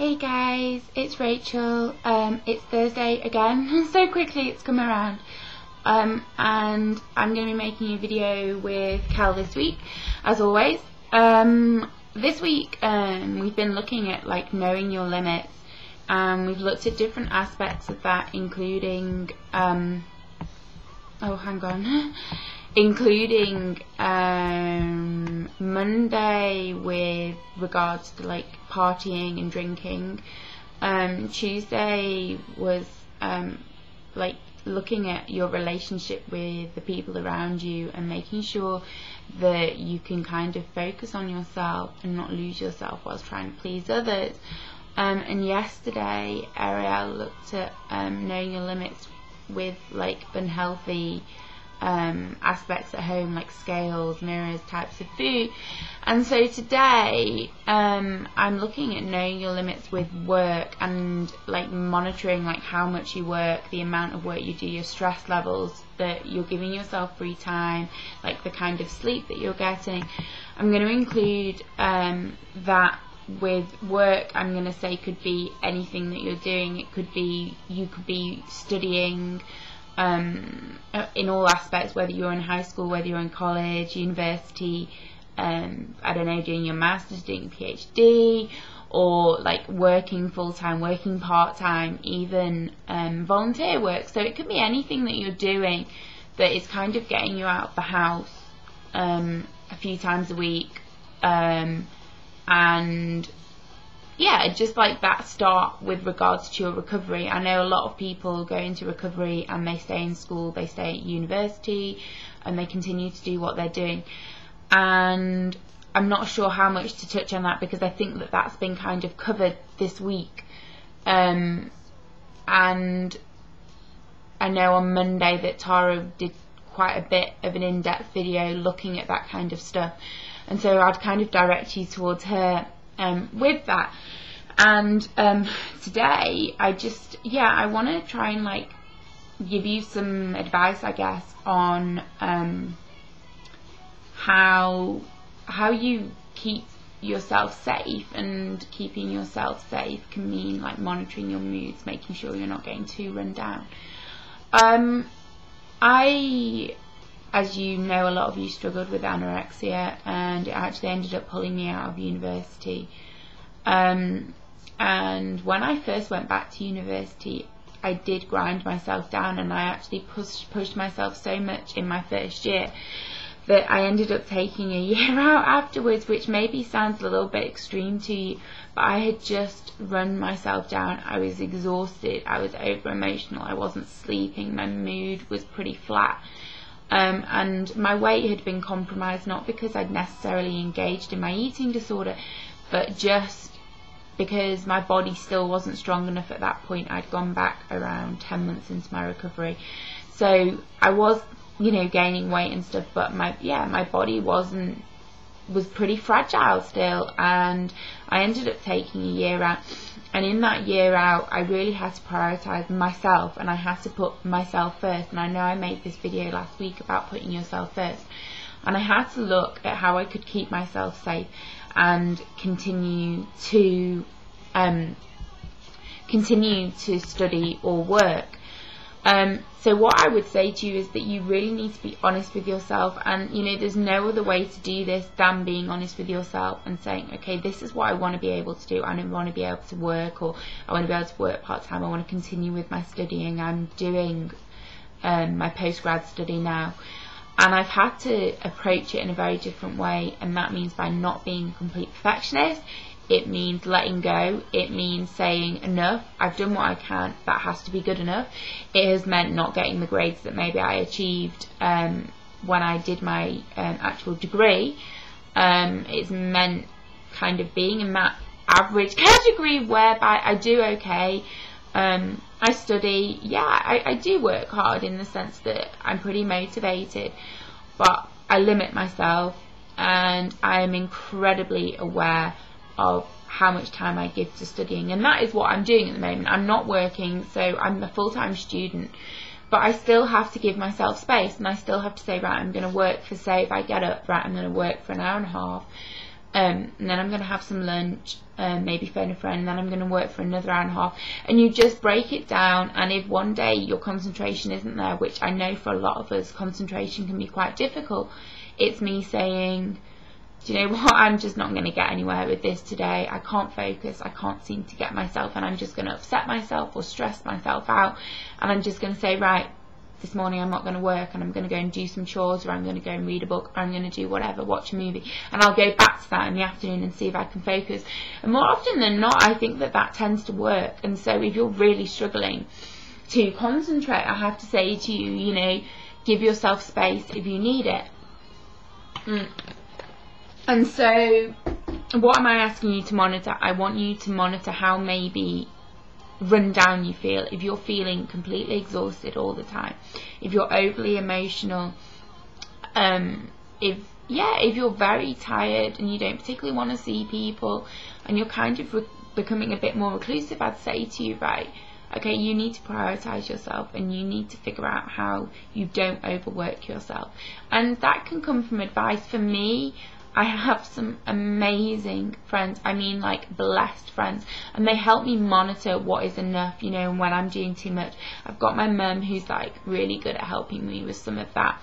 Hey guys, it's Rachel. It's Thursday again. So quickly it's come around. And I'm going to be making a video with Cal this week, as always. This week we've been looking at knowing your limits, and we've looked at different aspects of that, including including Monday with regards to partying and drinking. Tuesday was looking at your relationship with the people around you and making sure that you can kind of focus on yourself and not lose yourself whilst trying to please others. And yesterday Ariel looked at knowing your limits with unhealthy aspects at home, like scales, mirrors, types of food. And so today I'm looking at knowing your limits with work and monitoring how much you work, the amount of work you do, your stress levels, that you're giving yourself free time, the kind of sleep that you're getting. I'm going to include that with work. I'm going to say could be anything that you're doing. It could be you could be studying in all aspects, whether you're in high school, whether you're in college, university, I don't know, doing your master's, doing a PhD, or working full-time, working part-time, even volunteer work. So it could be anything that you're doing that is kind of getting you out of the house a few times a week, and yeah, just that start with regards to your recovery. I know a lot of people go into recovery and they stay in school, they stay at university, and they continue to do what they're doing. And I'm not sure how much to touch on that, because I think that that's been kind of covered this week. And I know on Monday that Tara did quite a bit of an in-depth video looking at that kind of stuff. And so I'd kind of direct you towards her with that. And today I want to try and give you some advice, I guess, on how you keep yourself safe. And keeping yourself safe can mean monitoring your moods, making sure you're not getting too run down. As you know, a lot of you struggled with anorexia, and it actually ended up pulling me out of university. And when I first went back to university, I did grind myself down, and I actually pushed myself so much in my first year that I ended up taking a year out afterwards, which maybe sounds a little bit extreme to you, but I had just run myself down. I was exhausted, I was over emotional, I wasn't sleeping, my mood was pretty flat. And my weight had been compromised, not because I'd necessarily engaged in my eating disorder, but just because my body still wasn't strong enough at that point. I'd gone back around 10 months into my recovery. So I was, gaining weight and stuff, but my body was pretty fragile still, and I ended up taking a year out. And in that year out, I really had to prioritise myself, and I had to put myself first. And I know I made this video last week about putting yourself first, and I had to look at how I could keep myself safe and continue to study or work. So what I would say to you is that you really need to be honest with yourself, and there's no other way to do this than being honest with yourself and saying, okay, this is what I want to be able to do. I want to be able to work, or I want to be able to work part-time, I want to continue with my studying. I'm doing my post-grad study now, and I've had to approach it in a very different way, and that means by not being a complete perfectionist. It means letting go. It means saying, enough, I've done what I can, that has to be good enough. It has meant not getting the grades that maybe I achieved when I did my actual degree. It's meant kind of being in that average category whereby I do okay. I study, I do work hard in the sense that I'm pretty motivated, but I limit myself, and I am incredibly aware of how much time I give to studying, and that is what I'm doing at the moment. I'm not working, so I'm a full-time student, but I still have to give myself space, and I still have to say, right, I'm going to work for, say, if I get up, right, I'm going to work for an hour and a half, and then I'm going to have some lunch, maybe phone a friend, and then I'm going to work for another hour and a half. And you just break it down, and if one day your concentration isn't there, which I know for a lot of us concentration can be quite difficult, it's me saying, do you know what, I'm just not going to get anywhere with this today. I can't focus, I can't seem to get myself, and I'm just going to upset myself or stress myself out, and I'm just going to say, right, this morning I'm not going to work, and I'm going to go and do some chores, or I'm going to go and read a book, or I'm going to do whatever, watch a movie, and I'll go back to that in the afternoon and see if I can focus. And more often than not, I think that tends to work. And so if you're really struggling to concentrate, I have to say to you, you know, give yourself space if you need it. And so what am I asking you to monitor? I want you to monitor how maybe run down you feel. If you're feeling completely exhausted all the time, if you're overly emotional, if you're very tired and you don't particularly want to see people, and you're kind of becoming a bit more reclusive, I'd say to you, right, okay, you need to prioritize yourself, and you need to figure out how you don't overwork yourself. And that can come from advice. For me, I have some amazing friends, I mean like blessed friends, and they help me monitor what is enough, you know, and when I'm doing too much. I've got my mum who's like really good at helping me with some of that,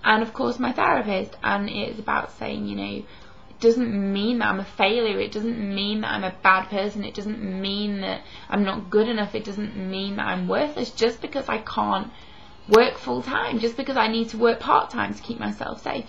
and of course my therapist. And it's about saying, you know, it doesn't mean that I'm a failure, it doesn't mean that I'm a bad person, it doesn't mean that I'm not good enough, it doesn't mean that I'm worthless just because I can't work full time, just because I need to work part time to keep myself safe.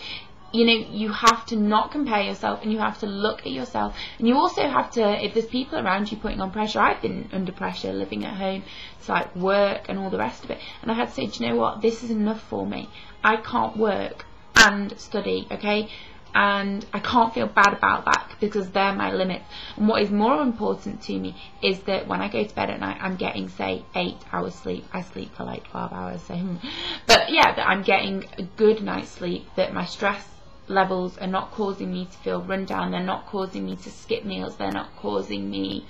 You know, you have to not compare yourself, and you have to look at yourself, and you also have to, if there's people around you putting on pressure. I've been under pressure living at home, it's like work and all the rest of it, and I had to say, do you know what, this is enough for me. I can't work and study, okay, and I can't feel bad about that because they're my limits. And what is more important to me is that when I go to bed at night, I'm getting, say, 8 hours sleep. I sleep for like 12 hours, so but yeah, that I'm getting a good night's sleep, that my stress levels are not causing me to feel run down, they're not causing me to skip meals, they're not causing me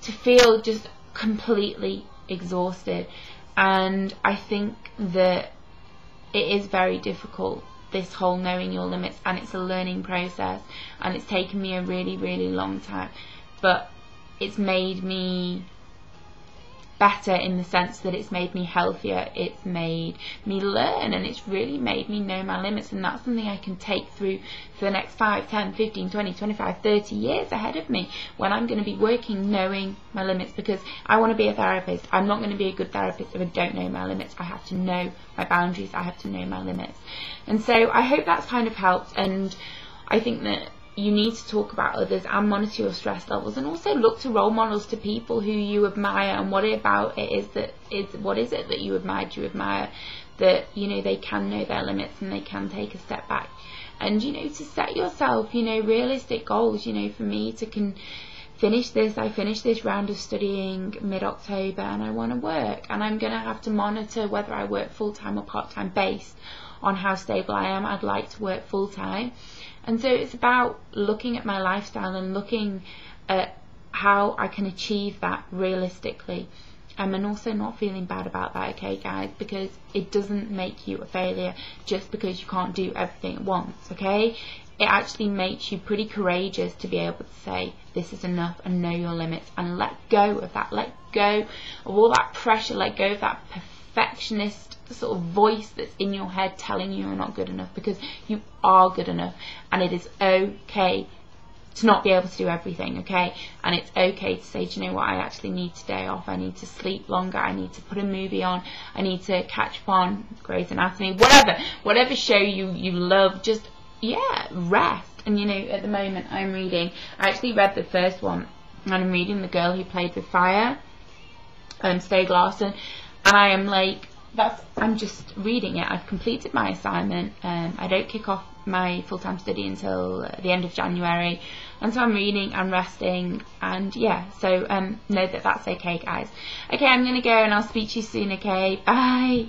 to feel just completely exhausted. And I think that it is very difficult, this whole knowing your limits, and it's a learning process, and it's taken me a really, really long time, but it's made me better in the sense that it's made me healthier, it's made me learn, and it's really made me know my limits. And that's something I can take through for the next 5, 10, 15, 20, 25, 30 years ahead of me, when I'm going to be working knowing my limits, because I want to be a therapist. I'm not going to be a good therapist if I don't know my limits. I have to know my boundaries, I have to know my limits. And so I hope that's kind of helped, and I think that you need to talk about others and monitor your stress levels, and also look to role models, to people who you admire, and what about it is that what is it that you admire that, you know, they can know their limits and they can take a step back. And, you know, to set yourself, you know, realistic goals. You know, for me to finish this, I finished this round of studying mid-October, and I want to work, and I'm going to have to monitor whether I work full-time or part-time based on how stable I am. I'd like to work full-time. And so it's about looking at my lifestyle and looking at how I can achieve that realistically, and also not feeling bad about that, okay guys, because it doesn't make you a failure just because you can't do everything at once, okay? It actually makes you pretty courageous to be able to say this is enough, and know your limits, and let go of that, let go of all that pressure, let go of that perfectionist sort of voice that's in your head telling you you're not good enough, because you are good enough, and it is okay to not be able to do everything, okay? And it's okay to say, do you know what, I actually need today off, I need to sleep longer, I need to put a movie on, I need to catch up on Grey's Anatomy, whatever show you love, just, yeah, rest. And, you know, at the moment I actually read the first one, and I'm reading The Girl Who Played with Fire, Stieg Larsson, and I am like, I'm just reading it. I've completed my assignment. I don't kick off my full-time study until the end of January, and so I'm reading and resting, and yeah, so know that that's okay, guys. Okay, I'm gonna go, and I'll speak to you soon. Okay, bye.